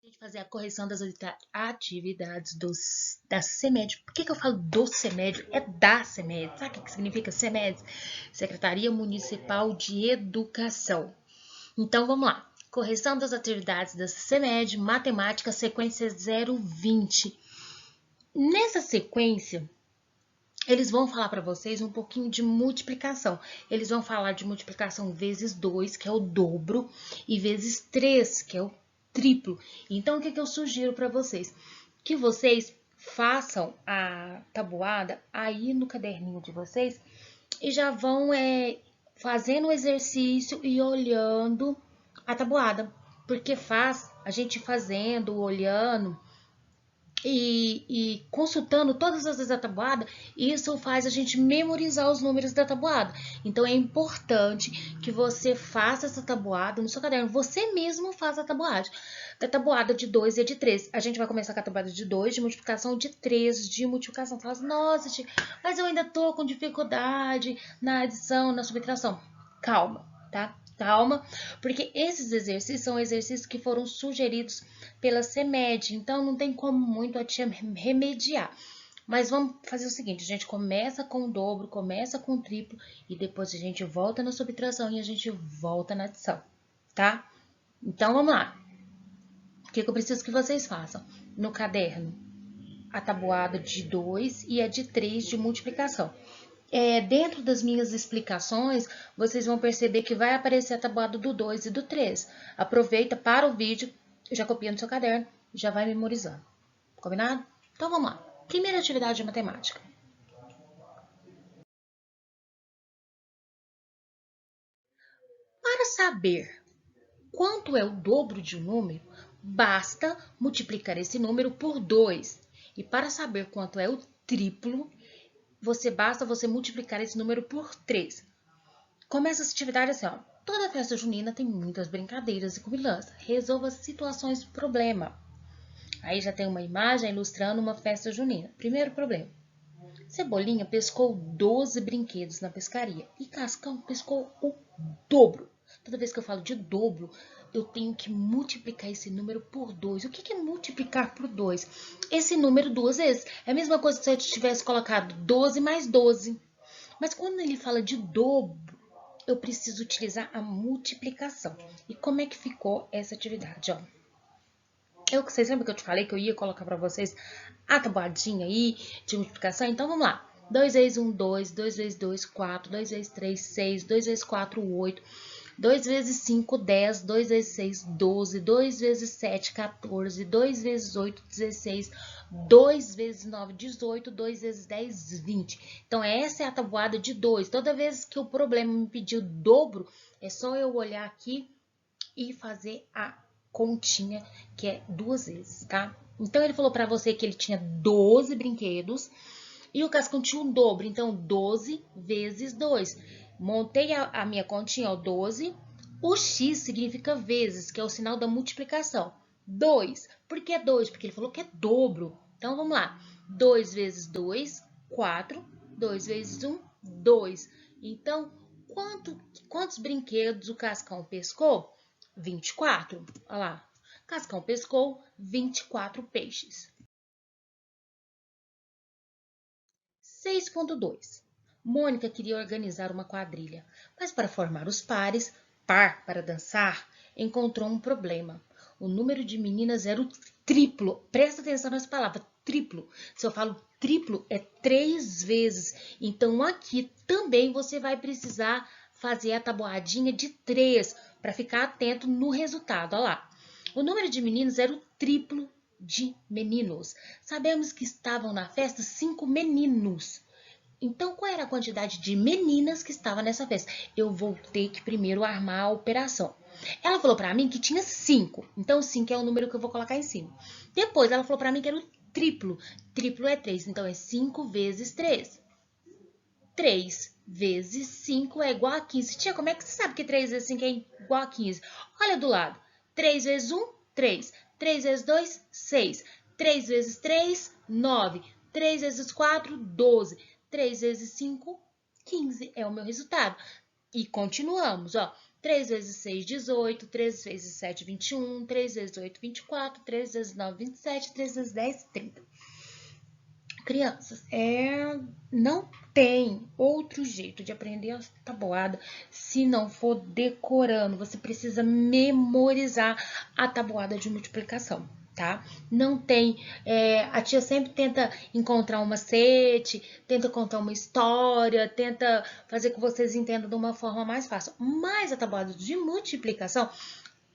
gente fazer a correção das atividades da CEMED. Por que eu falo do CEMED? É da CEMED. Sabe o que significa CEMED? Secretaria Municipal de Educação. Então, vamos lá. Correção das atividades da CEMED, matemática, sequência 020. Nessa sequência, eles vão falar para vocês um pouquinho de multiplicação. Eles vão falar de multiplicação vezes 2, que é o dobro, e vezes 3, que é o triplo. Então, o que eu sugiro para vocês? Que vocês façam a tabuada aí no caderninho de vocês e já vão fazendo o exercício e olhando a tabuada. Porque a gente fazendo, olhando e consultando todas as vezes a tabuada, isso faz a gente memorizar os números da tabuada. Então, é importante que você faça essa tabuada no seu caderno. Você mesmo faz a tabuada. Da tabuada de 2 e de 3. A gente vai começar com a tabuada de 2 de multiplicação, de 3 de multiplicação. Fala assim, nossa, tia, mas eu ainda tô com dificuldade na adição, na subtração. Calma, tá? Calma, porque esses exercícios são exercícios que foram sugeridos pela CEMED, então não tem como muito a tia remediar. Mas vamos fazer o seguinte, a gente começa com o dobro, começa com o triplo e depois a gente volta na subtração e a gente volta na adição, tá? Então, vamos lá. O que eu preciso que vocês façam? No caderno, a tabuada de 2 e a de 3 de multiplicação. Dentro das minhas explicações, vocês vão perceber que vai aparecer a tabuada do 2 e do 3. Aproveita, para o vídeo, já copia no seu caderno, já vai memorizando. Combinado? Então, vamos lá. Primeira atividade de matemática. Para saber quanto é o dobro de um número, basta multiplicar esse número por 2. E para saber quanto é o triplo, basta você multiplicar esse número por 3. Começa essa atividade assim, ó. Toda festa junina tem muitas brincadeiras e comilanças. Resolva situações problema. Aí já tem uma imagem ilustrando uma festa junina. Primeiro problema. Cebolinha pescou 12 brinquedos na pescaria e Cascão pescou o dobro. Toda vez que eu falo de dobro, eu tenho que multiplicar esse número por 2. O que é multiplicar por 2? Esse número 2 vezes. É a mesma coisa que se eu tivesse colocado 12 mais 12. Mas quando ele fala de dobro, eu preciso utilizar a multiplicação. E como é que ficou essa atividade? Ó, vocês lembram que eu te falei que eu ia colocar para vocês a tabuadinha aí de multiplicação? Então, vamos lá. 2 vezes 1, 2. 2 vezes 2, 4. 2 vezes 3, 6. 2 vezes 4, 8. 2 vezes 5, 10. 2 vezes 6, 12. 2 vezes 7, 14. 2 vezes 8, 16. 2 vezes 9, 18. 2 vezes 10, 20. Então, essa é a tabuada de 2. Toda vez que o problema me pedir o dobro, é só eu olhar aqui e fazer a continha, que é 2 vezes, tá? Então, ele falou pra você que ele tinha 12 brinquedos e o Cascão tinha um dobro. Então, 12 vezes 2. Montei a minha continha, ó, 12. O X significa vezes, que é o sinal da multiplicação. 2. Por que 2? Porque ele falou que é dobro. Então, vamos lá. 2 vezes 2, 4. 2 vezes 1, 2. Então, quantos brinquedos o Cascão pescou? 24. Olha lá. Cascão pescou 24 peixes. 6.2. Mônica queria organizar uma quadrilha, mas para formar os pares, par para dançar, encontrou um problema. O número de meninas era o triplo. Presta atenção nessa palavra, triplo. Se eu falo triplo, é 3 vezes. Então, aqui também você vai precisar fazer a tabuadinha de 3 para ficar atento no resultado. Olha lá. O número de meninos era o triplo de meninos. Sabemos que estavam na festa 5 meninos. Então, qual era a quantidade de meninas que estava nessa festa? Eu vou ter que primeiro armar a operação. Ela falou pra mim que tinha 5. Então, 5 é o número que eu vou colocar em cima. Depois, ela falou pra mim que era o triplo. Triplo é 3. Então, é 5 vezes 3. 3 vezes 5 é igual a 15. Tia, como é que você sabe que 3 vezes 5 é igual a 15? Olha do lado. 3 vezes 1, 3. 3 vezes 2, 6. 3 vezes 3, 9. 3 vezes 4, 12. 3 vezes 5, 15. É o meu resultado. E continuamos, ó. 3 vezes 6, 18. 3 vezes 7, 21. 3 vezes 8, 24. 3 vezes 9, 27. 3 vezes 10, 30. Crianças, não tem outro jeito de aprender a tabuada se não for decorando. Você precisa memorizar a tabuada de multiplicação, tá? Não tem. A tia sempre tenta encontrar um macete, tenta contar uma história, tenta fazer com que vocês entendam de uma forma mais fácil. Mas a tabuada de multiplicação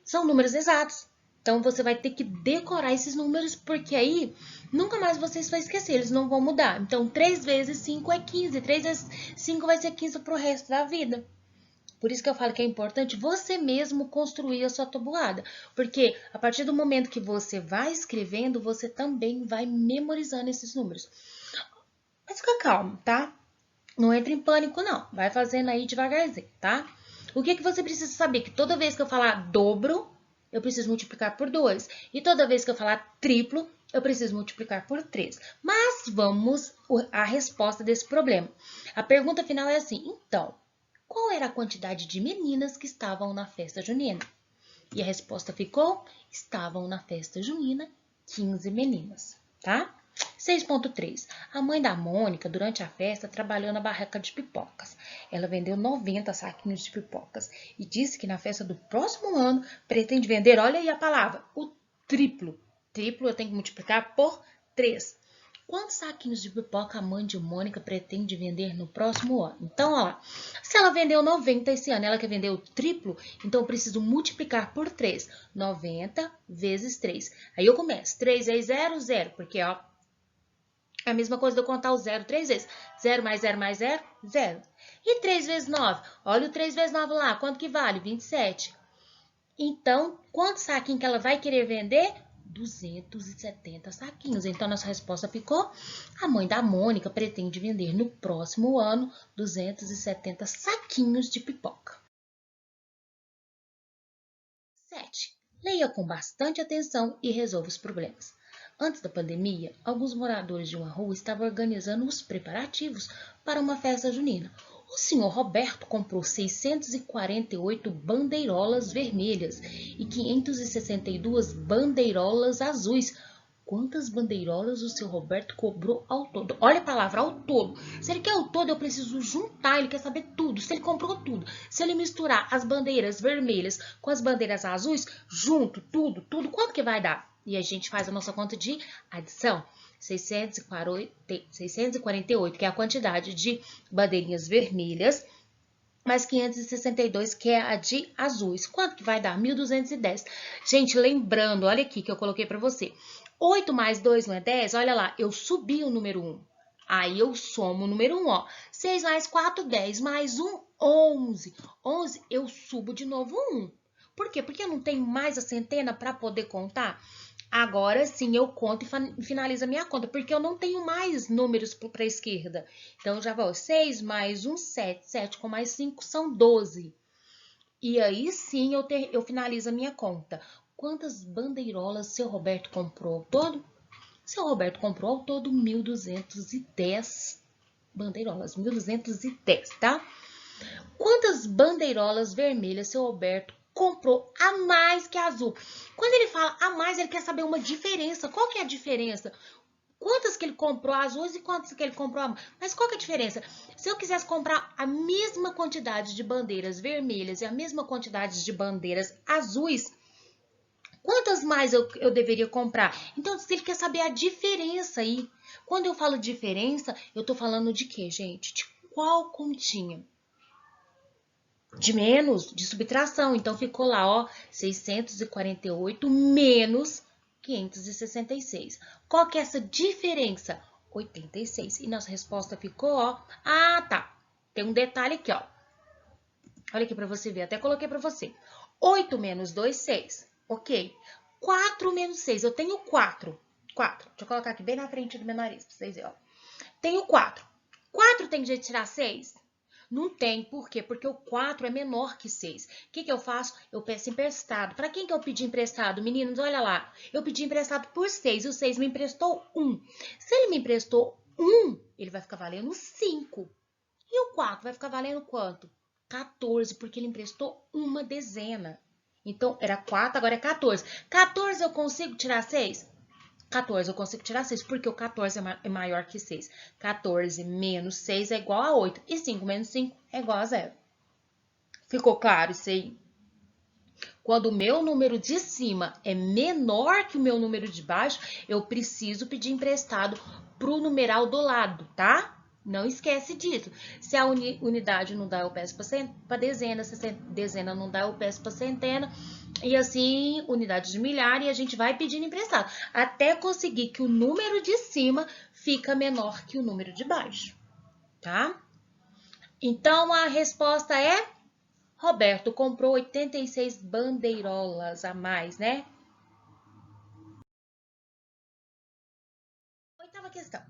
são números exatos. Então, você vai ter que decorar esses números, porque aí nunca mais vocês vão esquecer, eles não vão mudar. Então, 3 vezes 5 é 15, 3 vezes 5 vai ser 15 para o resto da vida. Por isso que eu falo que é importante você mesmo construir a sua tabuada, porque a partir do momento que você vai escrevendo, você também vai memorizando esses números. Mas fica calmo, tá? Não entre em pânico, não. Vai fazendo aí devagarzinho, tá? O que você precisa saber? Que toda vez que eu falar dobro, eu preciso multiplicar por 2. E toda vez que eu falar triplo, eu preciso multiplicar por 3. Mas vamos à resposta desse problema. A pergunta final é assim: então, qual era a quantidade de meninas que estavam na festa junina? E a resposta ficou: estavam na festa junina 15 meninas, tá? 6.3. A mãe da Mônica, durante a festa, trabalhou na barraca de pipocas. Ela vendeu 90 saquinhos de pipocas e disse que na festa do próximo ano pretende vender, olha aí a palavra, o triplo. Triplo eu tenho que multiplicar por 3. Quantos saquinhos de pipoca a mãe de Mônica pretende vender no próximo ano? Então, ó, se ela vendeu 90 esse ano, ela quer vender o triplo, então eu preciso multiplicar por 3. 90 vezes 3. Aí eu começo. 3 vezes 0, 0, porque, ó, é a mesma coisa de eu contar o 0 3 vezes. 0 mais 0 mais 0, 0. E 3 vezes 9? Olha o 3 vezes 9 lá. Quanto que vale? 27. Então, quantos saquinhos que ela vai querer vender? 270 saquinhos. Então, nossa resposta ficou: a mãe da Mônica pretende vender no próximo ano 270 saquinhos de pipoca. 7. Leia com bastante atenção e resolva os problemas. Antes da pandemia, alguns moradores de uma rua estavam organizando os preparativos para uma festa junina. O senhor Roberto comprou 648 bandeirolas vermelhas e 562 bandeirolas azuis. Quantas bandeirolas o seu Roberto cobrou ao todo? Olha a palavra, ao todo. Se ele quer ao todo, eu preciso juntar, ele quer saber tudo. Se ele comprou tudo, se ele misturar as bandeiras vermelhas com as bandeiras azuis, junto, tudo, quanto que vai dar? E a gente faz a nossa conta de adição. 648, que é a quantidade de bandeirinhas vermelhas, mais 562, que é a de azuis. Quanto que vai dar? 1.210. Gente, lembrando, olha aqui que eu coloquei para você. 8 mais 2 não é 10? Olha lá, eu subi o número 1. Aí eu somo o número 1, ó. 6 mais 4, 10. Mais 1, 11. 11, eu subo de novo 1. Por quê? Porque eu não tenho mais a centena para poder contar. Agora sim eu conto e finalizo a minha conta, porque eu não tenho mais números para a esquerda. Então, já vou 6 mais 1, 7. 7 com mais 5 são 12. E aí sim eu finalizo a minha conta. Quantas bandeirolas seu Roberto comprou ao todo? Seu Roberto comprou ao todo 1.210 bandeirolas. 1.210, tá? Quantas bandeirolas vermelhas seu Roberto comprou a mais que a azul? Quando ele fala a mais, ele quer saber uma diferença. Qual que é a diferença? Quantas que ele comprou azuis e quantas que ele comprou a... Mas qual que é a diferença? Se eu quisesse comprar a mesma quantidade de bandeiras vermelhas e a mesma quantidade de bandeiras azuis, quantas mais eu deveria comprar? Então, se ele quer saber a diferença aí. Quando eu falo diferença, eu tô falando de quê, gente? De qual continha? De menos, de subtração. Então, ficou lá, ó, 648 menos 566. Qual que é essa diferença? 86. E nossa resposta ficou, ó, ah, tá. Tem um detalhe aqui, ó. Olha aqui para você ver, até coloquei para você. 8 menos 2, 6. Ok. 4 menos 6, eu tenho 4. 4. Deixa eu colocar aqui bem na frente do meu nariz, para vocês verem, ó. Tenho 4. 4 tem jeito de tirar 6? Não tem, por quê? Porque o 4 é menor que 6. O que eu faço? Eu peço emprestado. Para quem que eu pedi emprestado? Meninos, olha lá. Eu pedi emprestado por 6. O 6 me emprestou 1. Se ele me emprestou 1, ele vai ficar valendo 5. E o 4 vai ficar valendo quanto? 14, porque ele emprestou uma dezena. Então, era 4, agora é 14. 14 eu consigo tirar 6? 14 eu consigo tirar 6, porque o 14 é maior que 6. 14 menos 6 é igual a 8. E 5 menos 5 é igual a 0. Ficou claro isso aí? Quando o meu número de cima é menor que o meu número de baixo, eu preciso pedir emprestado para o numeral do lado, tá? Não esquece disso. Se a unidade não dá, eu peço para dezena. Se a dezena não dá, eu peço para centena. E assim, unidade de milhar, e a gente vai pedindo emprestado. Até conseguir que o número de cima fica menor que o número de baixo, tá? Então, a resposta é... Roberto comprou 86 bandeirolas a mais, né? Oitava questão.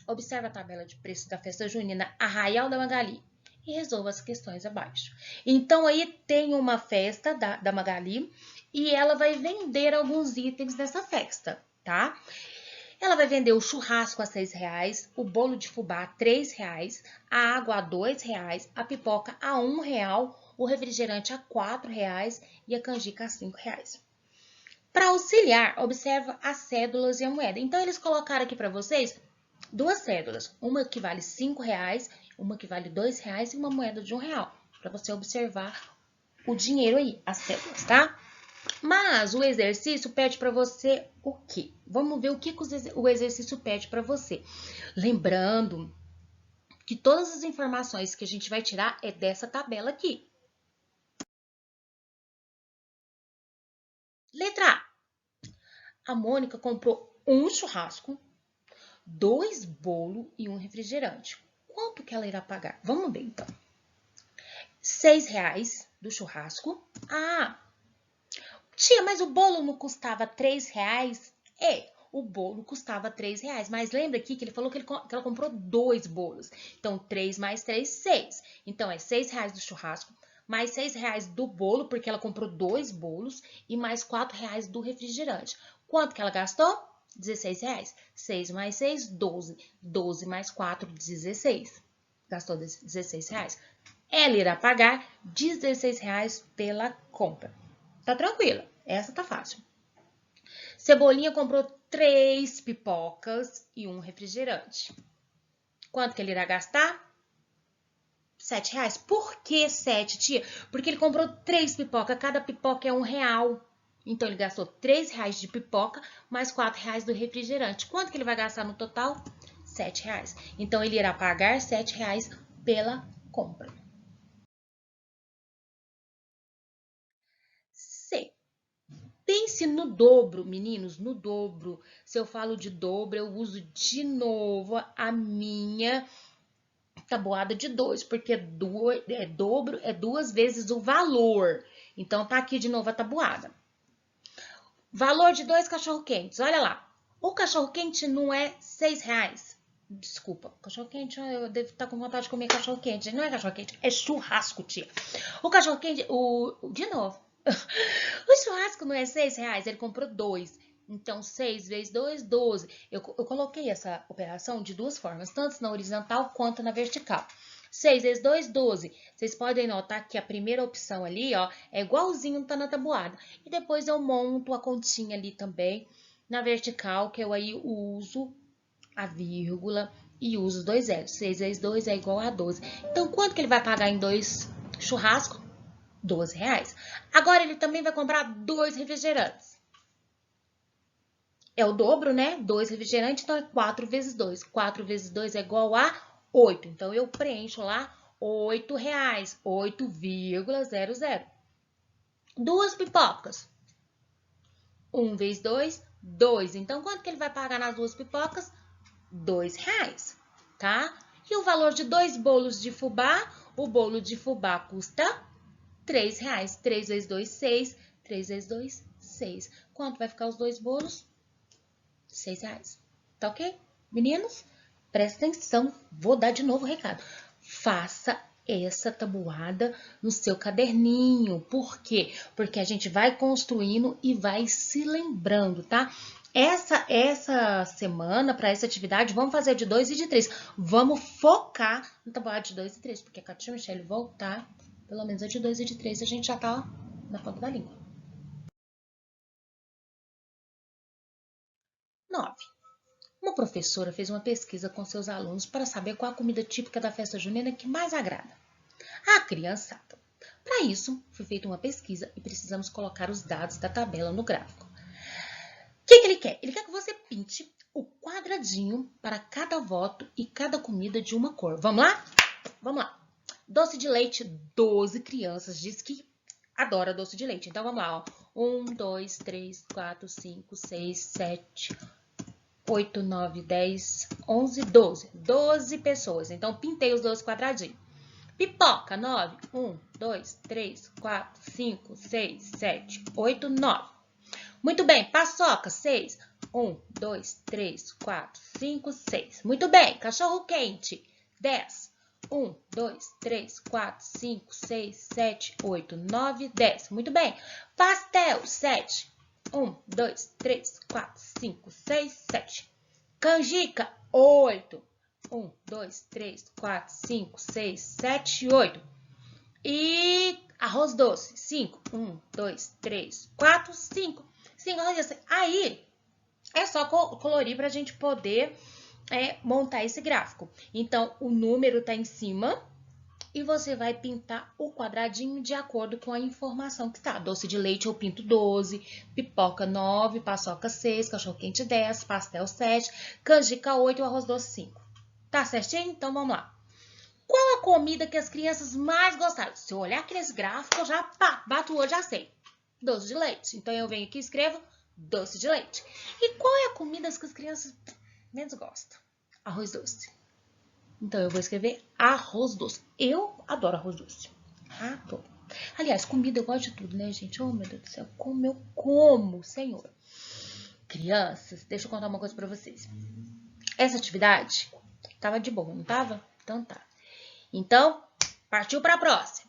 Observe a tabela de preços da festa junina Arraial da Magali e resolva as questões abaixo. Então, aí tem uma festa da Magali e ela vai vender alguns itens dessa festa, tá? Ela vai vender o churrasco a R$6, o bolo de fubá a R$3, a água a R$2, a pipoca a R$1, o refrigerante a R$4 e a canjica a R$5. Para auxiliar, observa as cédulas e a moeda. Então, eles colocaram aqui para vocês duas cédulas. Uma que vale R$5, uma que vale R$2 e uma moeda de R$1. Para você observar o dinheiro aí, as cédulas, tá? Mas o exercício pede para você o quê? Vamos ver o que o exercício pede para você. Lembrando que todas as informações que a gente vai tirar é dessa tabela aqui. Letra A. A Mônica comprou um churrasco, 2 bolos e um refrigerante. Quanto que ela irá pagar? Vamos ver, então. R$6 do churrasco. Ah, tia, mas o bolo não custava R$3? É, o bolo custava R$3. Mas lembra aqui que ele falou que ela comprou 2 bolos. Então, 3 mais 3, 6. Então, é R$6 do churrasco, mais R$6 do bolo, porque ela comprou 2 bolos, e mais R$4 do refrigerante. Quanto que ela gastou? R$16. 6 mais 6, 12. 12 mais 4, 16. Gastou R$16. Ela irá pagar R$16 pela compra. Tá tranquila, essa tá fácil. Cebolinha comprou 3 pipocas e um refrigerante. Quanto que ele irá gastar? R$7. Por que 7, tia? Porque ele comprou 3 pipocas, cada pipoca é R$1. Então, ele gastou R$3 de pipoca, mais R$4 do refrigerante. Quanto que ele vai gastar no total? R$7. Então, ele irá pagar R$7 pela compra. C. Pense no dobro, meninos, no dobro. Se eu falo de dobro, eu uso de novo a minha tabuada de 2, porque dobro é 2 vezes o valor. Então, tá aqui de novo a tabuada. Valor de 2 cachorro-quentes, olha lá. O cachorro-quente não é R$6. Desculpa, cachorro-quente, eu devo estar com vontade de comer cachorro-quente. Não é cachorro-quente, é churrasco, tia. O cachorro-quente, de novo. O churrasco não é R$6, ele comprou 2. Então, 6 vezes 2, 12. Eu coloquei essa operação de duas formas, tanto na horizontal quanto na vertical. 6 vezes 2, 12. Vocês podem notar que a primeira opção ali, ó, é igualzinho tá na tabuada. E depois eu monto a continha ali também na vertical, que eu aí uso a vírgula e uso os 2 zeros. 6 vezes 2 é igual a 12. Então, quanto que ele vai pagar em 2 churrascos? R$12. Agora, ele também vai comprar 2 refrigerantes. É o dobro, né? 2 refrigerantes, então é 4 vezes 2. 4 vezes 2 é igual a 8. Então, eu preencho lá R$8. 8,00. 2 pipocas. 1 vezes 2, 2. Então, quanto que ele vai pagar nas 2 pipocas? R$2, tá? E o valor de 2 bolos de fubá? O bolo de fubá custa R$3. 3 vezes 2, 6. 3 vezes 2, 6. Quanto vai ficar os 2 bolos? R$6. Tá ok? Meninos, presta atenção. Vou dar de novo o recado. Faça essa tabuada no seu caderninho. Por quê? Porque a gente vai construindo e vai se lembrando, tá? Essa semana, para essa atividade, vamos fazer de 2 e de 3. Vamos focar no tabuado de 2 e 3, porque a tia Michelle voltar, pelo menos a de 2 e de 3, a gente já tá na ponta da língua. 9. Uma professora fez uma pesquisa com seus alunos para saber qual a comida típica da festa junina que mais agrada a criançada. Para isso, foi feita uma pesquisa e precisamos colocar os dados da tabela no gráfico. O que ele quer? Ele quer que você pinte o quadradinho para cada voto e cada comida de uma cor. Vamos lá? Vamos lá. Doce de leite, 12 crianças diz que adora doce de leite. Então, vamos lá. 1, 2, 3, 4, 5, 6, 7, 8, 9, 10, 11, 12. 12 pessoas. Então, pintei os 12 quadradinhos. Pipoca, 9. 1, 2, 3, 4, 5, 6, 7, 8, 9. Muito bem. Paçoca, 6. 1, 2, 3, 4, 5, 6. Muito bem. Cachorro quente, 10. 1, 2, 3, 4, 5, 6, 7, 8, 9, 10. Muito bem. Pastel, 7. 1, 2, 3, 4, 5, 6, 7. Canjica, 8. 1, 2, 3, 4, 5, 6, 7, 8. E arroz doce, 5. 1, 2, 3, 4, 5. 5 arroz doce. Aí, é só colorir para a gente poder montar esse gráfico. Então, o número está em cima e você vai pintar o quadradinho de acordo com a informação que tá. Doce de leite eu pinto 12, pipoca 9, paçoca 6, cachorro-quente 10, pastel 7, canjica 8 e arroz doce 5. Tá certinho? Então, vamos lá. Qual a comida que as crianças mais gostaram? Se eu olhar aqueles gráficos, eu já bato o olho, já sei. Doce de leite. Então, eu venho aqui e escrevo doce de leite. E qual é a comida que as crianças menos gostam? Arroz doce. Então, eu vou escrever arroz doce. Eu adoro arroz doce. Adoro. Aliás, comida eu gosto de tudo, né, gente? Oh, meu Deus do céu. Como eu como, Senhor. Crianças, deixa eu contar uma coisa pra vocês. Essa atividade tava de boa, não tava? Então tá. Então, partiu pra próxima.